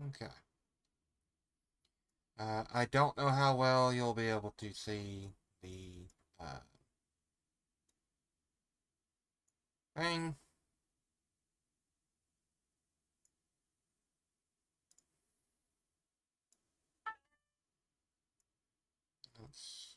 Okay. I don't know how well you'll be able to see the thing. Let's...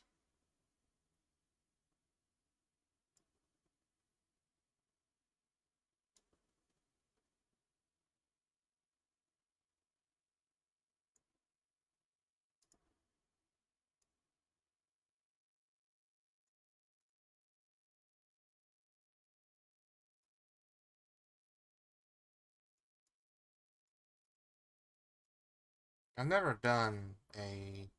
I've never done a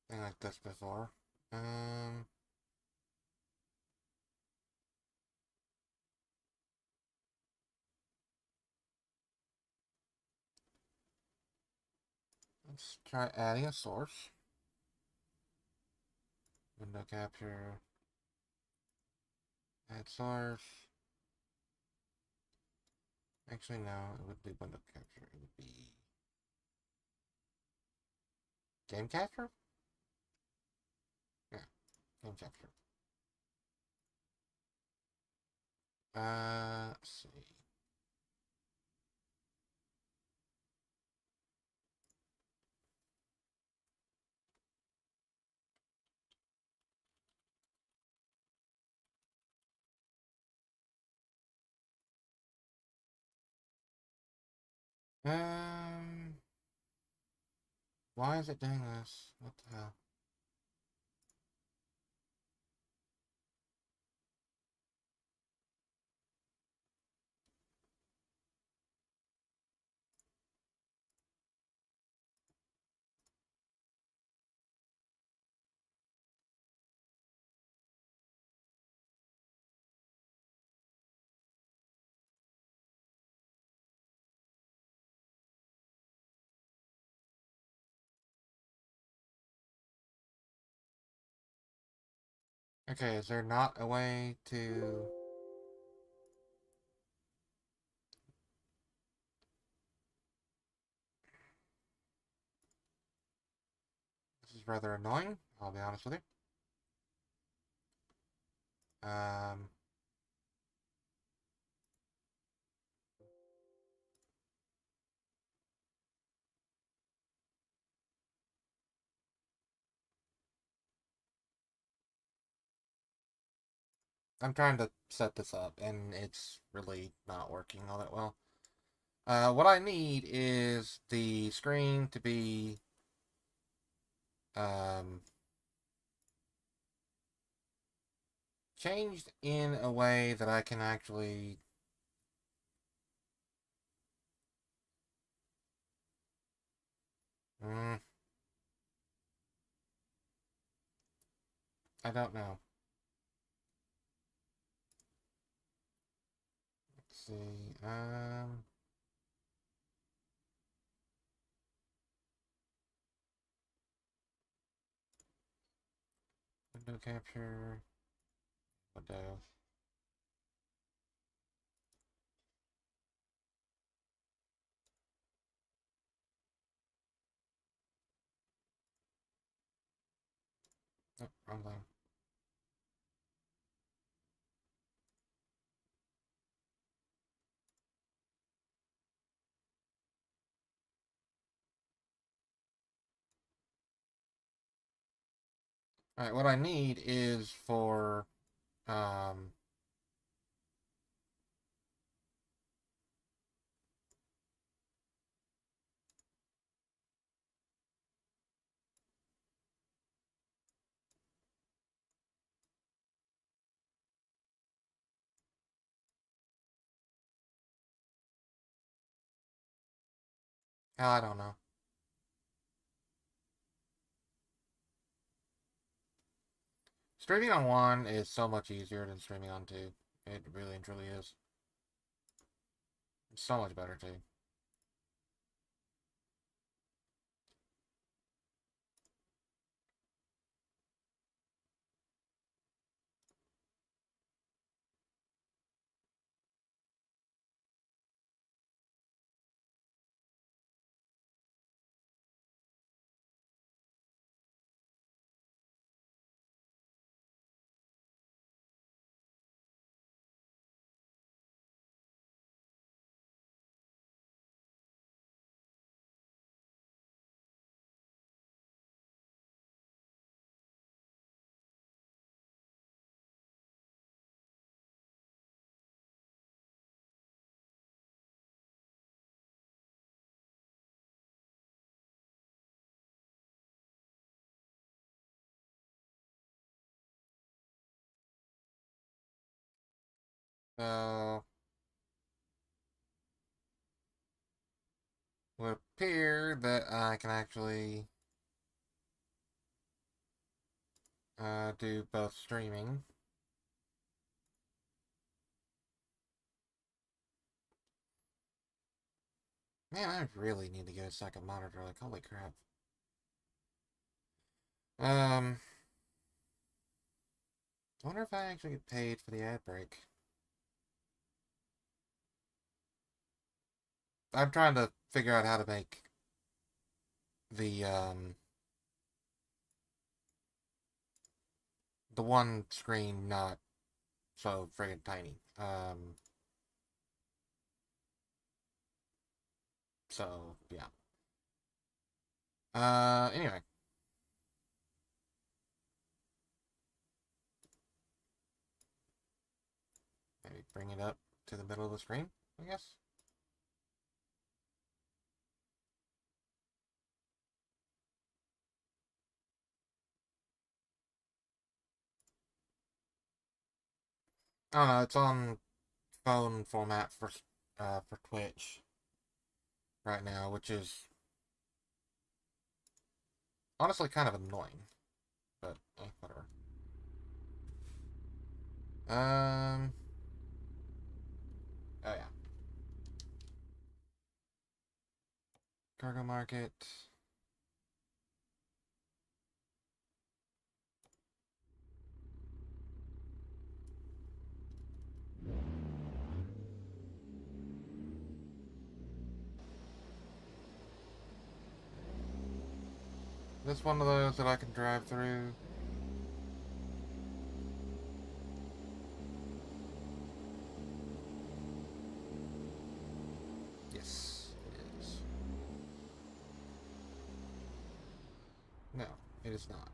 thing like this before. Um, let's try adding a source. Window capture, add source. Actually, no, it would be window capture. It would be game capture? Yeah, game capture. Let's see. Um, why is it doing this? What the hell? Okay, is there not a way to... This is rather annoying, I'll be honest with you. I'm trying to set this up, and it's really not working all that well. What I need is the screen to be um, changed in a way that I can actually... Mm, I don't know. Let's see. Window capture. Window. Oh, wrong thing. Alright, what I need is for... Um, I don't know. Streaming on one is so much easier than streaming on two. It really and truly is. It's so much better too. So it would appear that I can actually do both streaming. Man, I really need to get a second monitor. Like, holy crap. I wonder if I actually get paid for the ad break. I'm trying to figure out how to make the the one screen not so friggin' tiny. So yeah. Anyway, maybe bring it up to the middle of the screen, I guess. I don't know. It's on phone format for Twitch right now, which is honestly kind of annoying. But whatever. Um. Oh yeah. Cargo market. This one of those that I can drive through. Yes, it is. No, it is not.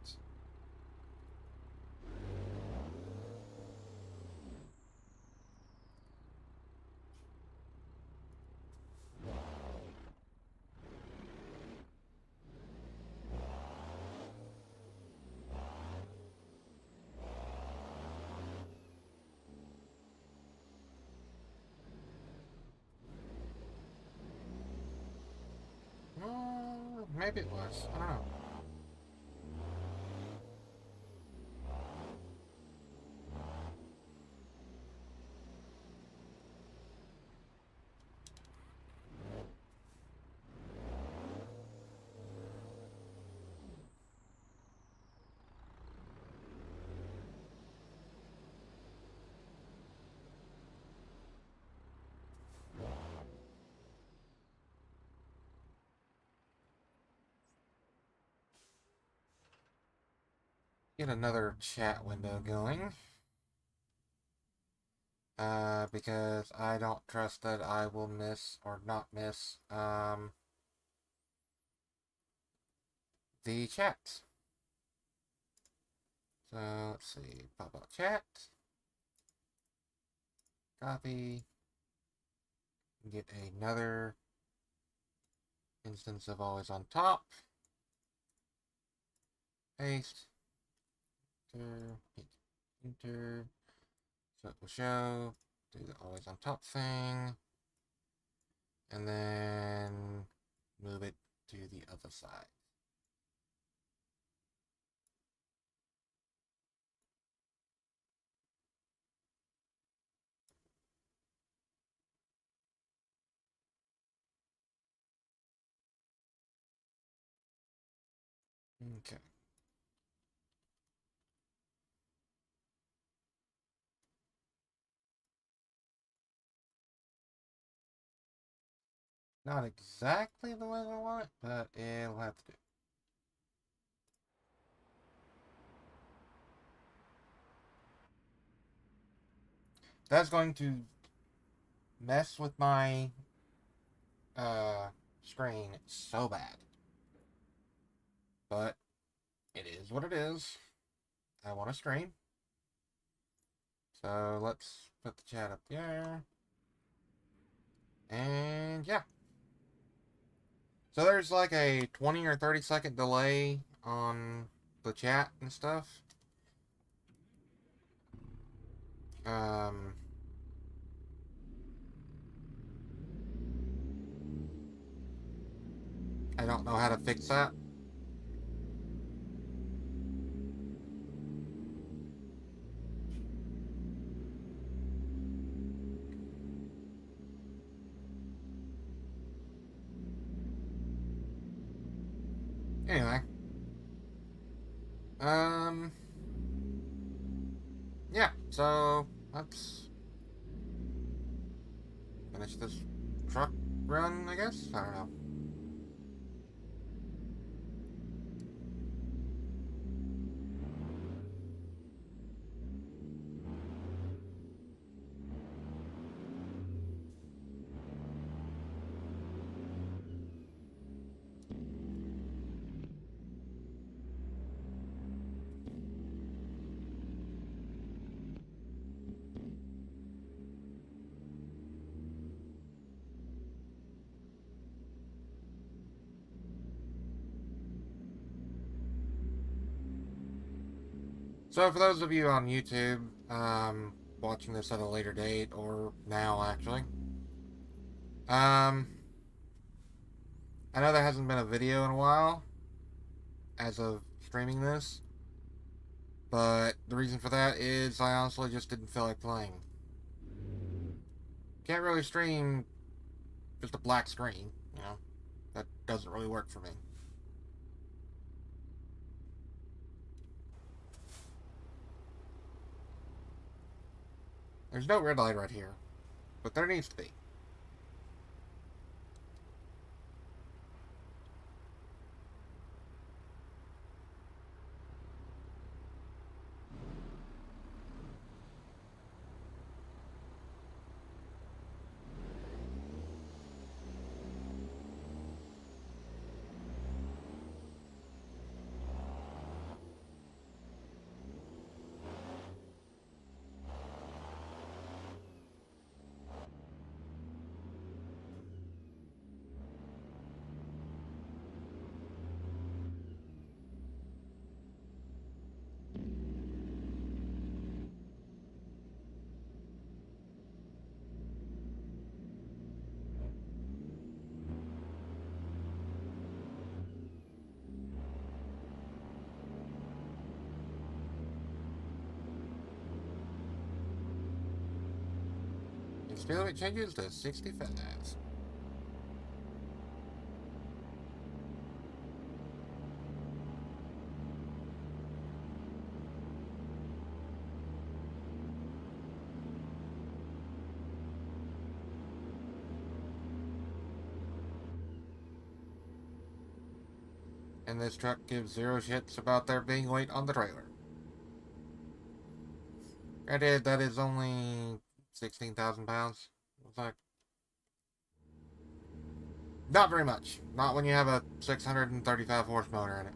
Maybe it was. I don't know. Get another chat window going. Because I don't trust that I will miss or not miss the chat. So let's see, pop up chat, copy, get another instance of always on top, paste, enter, hit enter, so it will show, do the always on top thing, and then move it to the other side. Okay. Not exactly the way I want it, but it'll have to do. That's going to mess with my uh, screen so bad. But it is what it is. I want to stream. So let's put the chat up there. And yeah. So there's like a 20 or 30-second delay on the chat and stuff. Um, I don't know how to fix that. Anyway. Yeah, so let's finish this truck run, I guess? I don't know. So for those of you on YouTube, watching this at a later date, or now actually, I know there hasn't been a video in a while, as of streaming this, but the reason for that is I honestly just didn't feel like playing. Can't really stream just a black screen, you know? That doesn't really work for me. There's no red light right here, but there needs to be. The speed limit changes to 65. And this truck gives zero shits about there being weight on the trailer. Granted, that is only 16,000 pounds. It's like, not very much. Not when you have a 635 horse motor in it.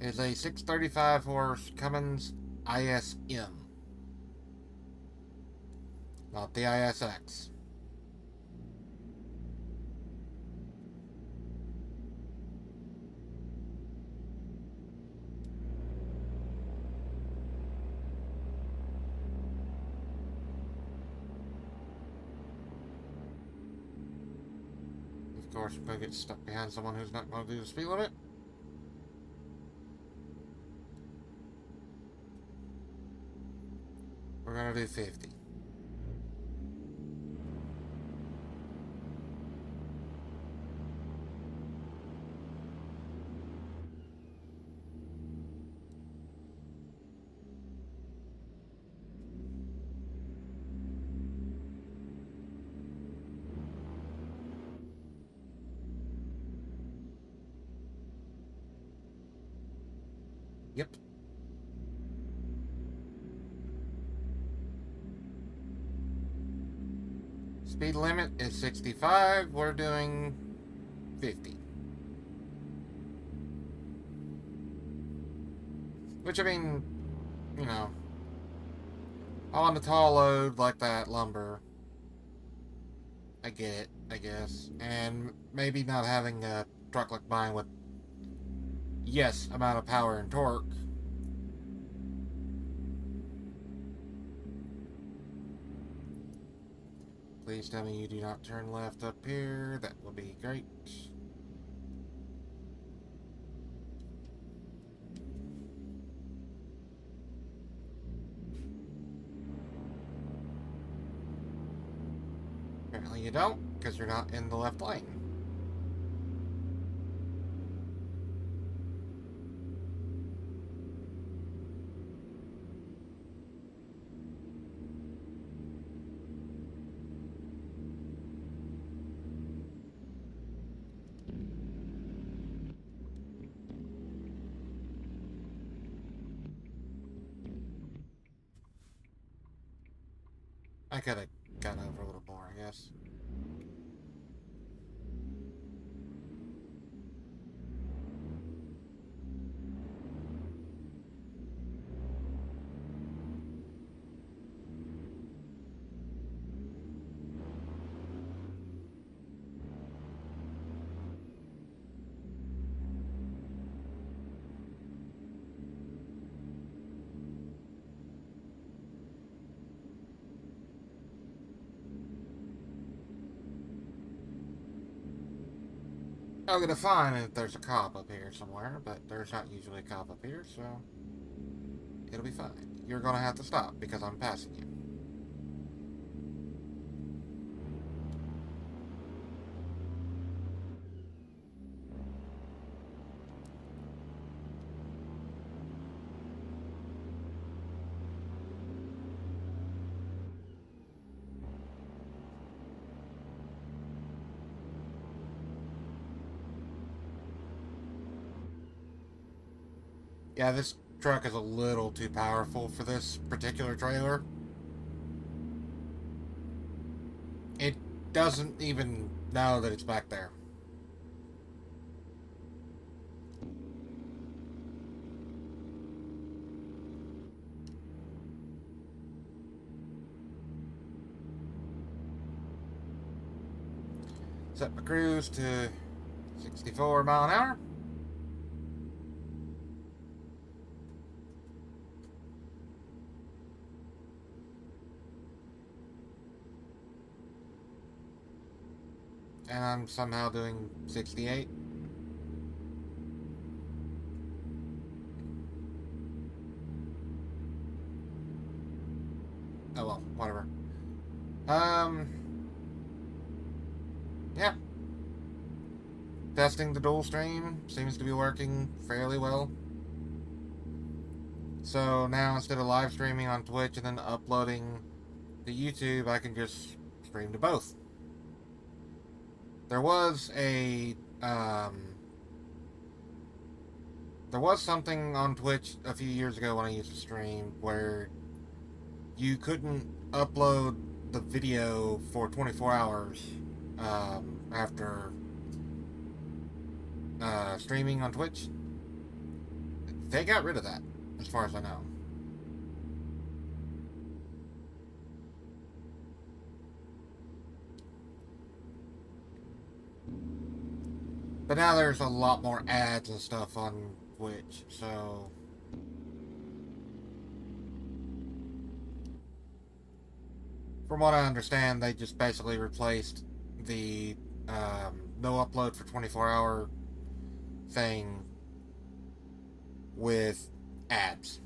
It is a 635 horse Cummins ISM. Not the ISX. Of course, we're going to get stuck behind someone who's not going to do the speed limit. We're going to do 50. Yep. Speed limit is 65. We're doing 50. Which, I mean, you know, on a tall load like that lumber, I get it, I guess. And maybe not having a truck like mine with, yes, amount of power and torque, Please tell me you do not turn left up here. That would be great. Apparently you don't, because you're not in the left lane. I could have got over a little more, I guess. I'm gonna find if there's a cop up here somewhere, but there's not usually a cop up here, so it'll be fine. You're gonna have to stop because I'm passing you. Yeah, this truck is a little too powerful for this particular trailer. It doesn't even know that it's back there. Set my cruise to 64 mile an hour. And I'm somehow doing 68. Oh well, whatever. Yeah. Testing the dual stream seems to be working fairly well. So now instead of live streaming on Twitch and then uploading to YouTube, I can just stream to both. There was something on Twitch a few years ago when I used to stream where you couldn't upload the video for 24 hours after streaming on Twitch. They got rid of that, as far as I know. But now there's a lot more ads and stuff on Twitch, so from what I understand, they just basically replaced the no upload for 24-hour thing with ads.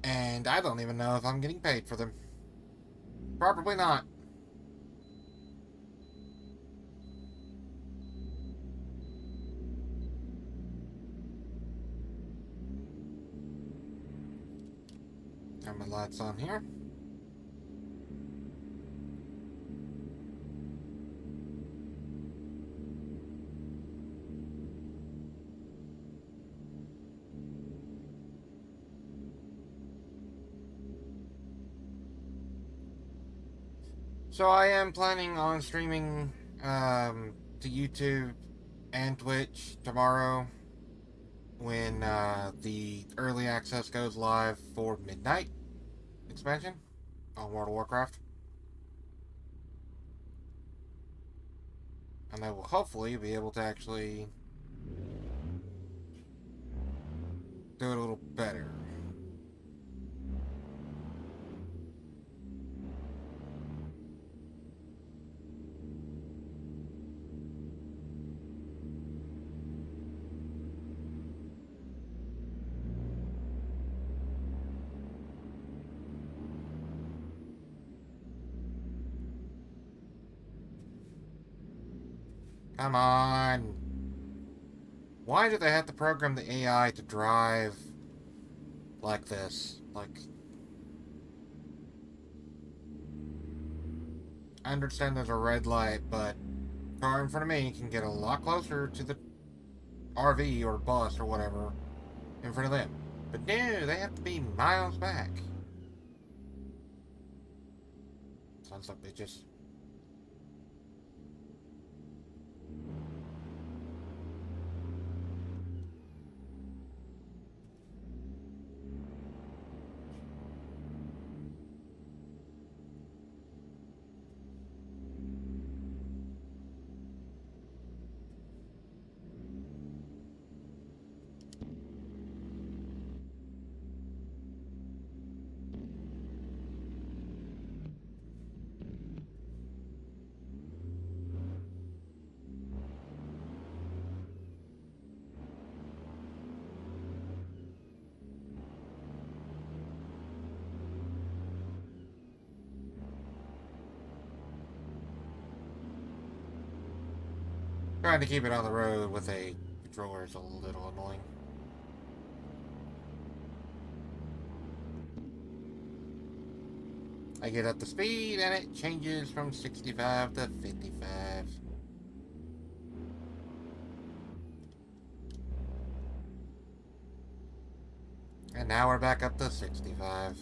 And I don't even know if I'm getting paid for them. Probably not. Turn my lights on here. So I am planning on streaming to YouTube and Twitch tomorrow when the early access goes live for Midnight expansion on World of Warcraft. And I will hopefully be able to actually do it a little better. Come on. Why do they have to program the AI to drive like this? Like, I understand there's a red light, but car in front of me can get a lot closer to the RV or bus or whatever in front of them. But no, they have to be miles back. Sounds like they just... Trying to keep it on the road with a controller is a little annoying. I get up to speed and it changes from 65 to 55. And now we're back up to 65.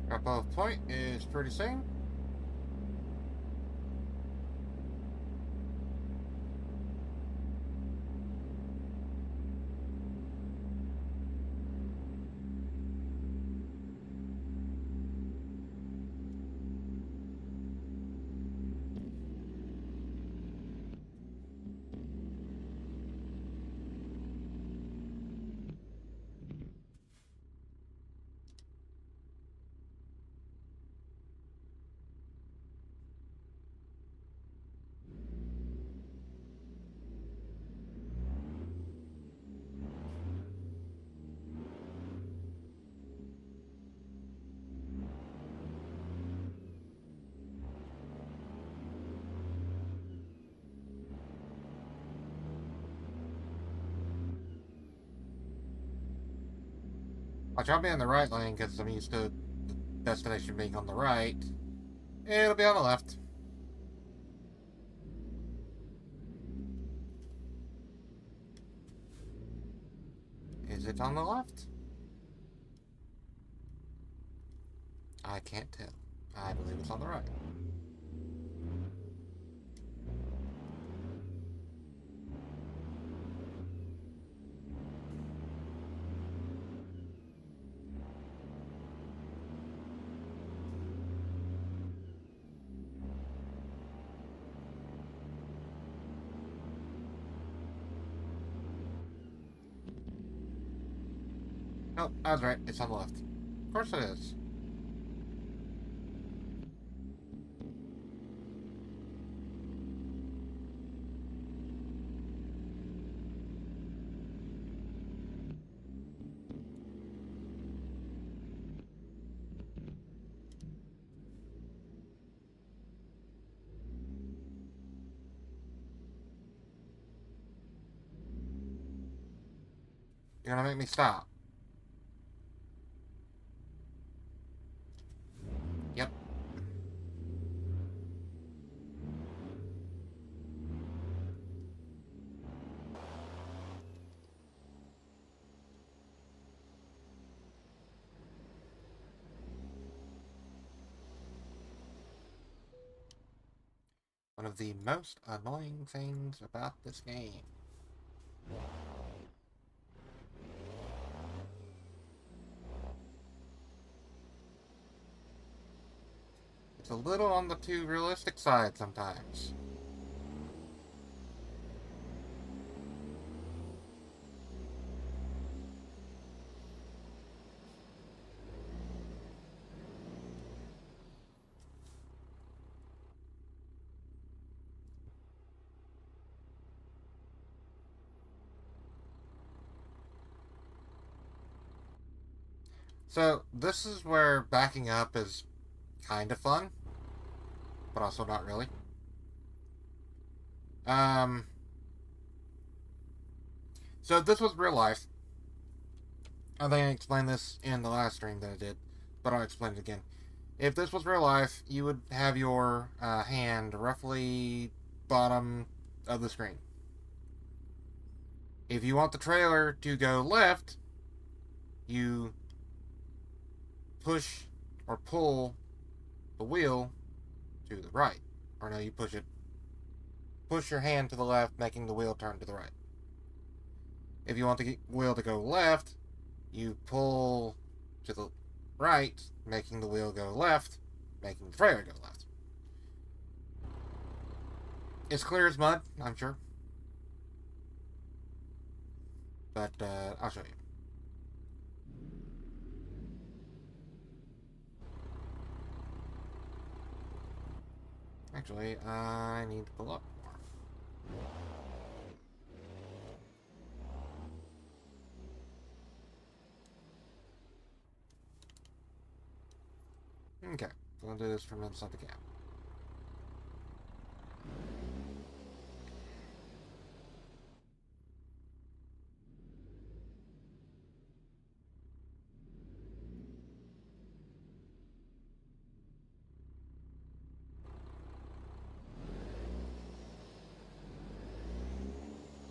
Drop-off point is pretty soon. Watch, I'll be in the right lane because I'm used to the destination being on the right. It'll be on the left. Is it on the left? I can't tell. I believe it's on the right. Nope, I was right. It's on the left. Of course it is. You're gonna make me stop. Yep. One of the most annoying things about this game. It's a little on the too realistic side sometimes. So, this is where backing up is kind of fun, but also not really. Um, so this was real life. I think I explained this in the last stream that I did, but I'll explain it again. If this was real life, you would have your hand roughly bottom of the screen. If you want the trailer to go left, you push or pull the wheel to the right. Or no, you push your hand to the left, making the wheel turn to the right. If you want the wheel to go left, you pull to the right, making the wheel go left, making the trailer go left. It's clear as mud, I'm sure. But I'll show you. Actually, I need to pull up more. Okay, so I'll do this from inside the cab.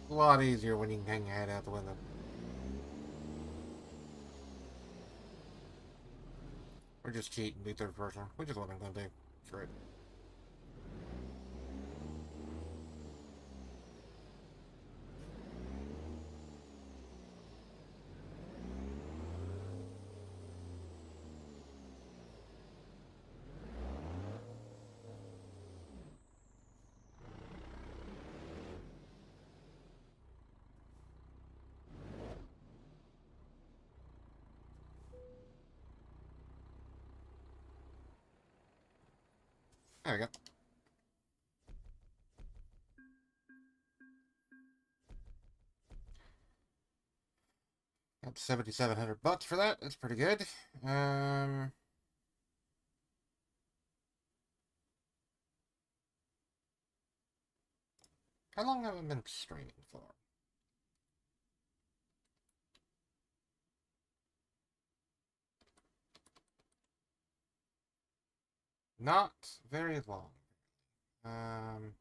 A lot easier when you can hang your head out the window. Or just cheat and be third person, which is what I'm going to do. Screw it. There we go. Got 7,700 bucks for that. That's pretty good. How long have I been streaming for? Not very long. Um,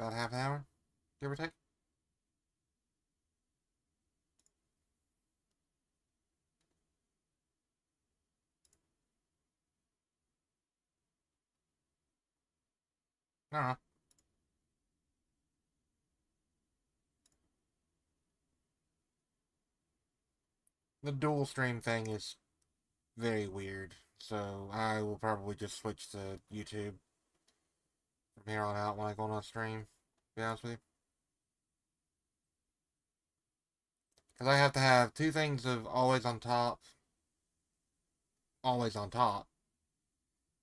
about half an hour, give or take. I don't know. The dual stream thing is very weird, so I will probably just switch to YouTube from here on out when I go on stream, to be honest with you. Because I have to have two things of always on top,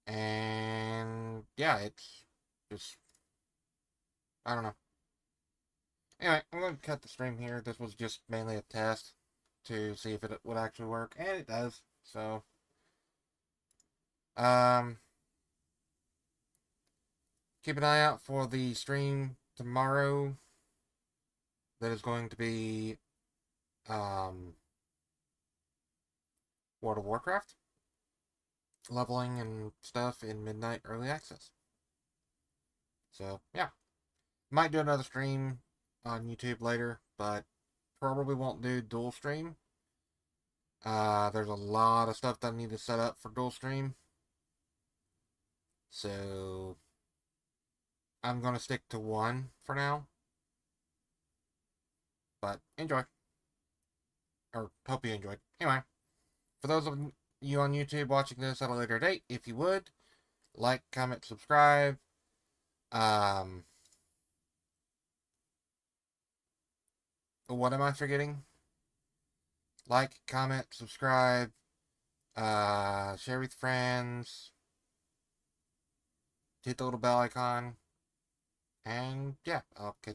and yeah, it's just, I don't know. Anyway, I'm going to cut the stream here. This was just mainly a test to see if it would actually work, and it does. So, um, keep an eye out for the stream tomorrow. That is going to be, World of Warcraft. Leveling and stuff in Midnight Early Access. So, yeah. Might do another stream on YouTube later, but probably won't do dual stream. There's a lot of stuff that I need to set up for dual stream. So, I'm going to stick to one for now. But enjoy. Or hope you enjoyed. Anyway, for those of you on YouTube watching this at a later date, if you would, like, comment, subscribe. What am I forgetting? Like, comment, subscribe, share with friends, hit the little bell icon, and yeah, I'll catch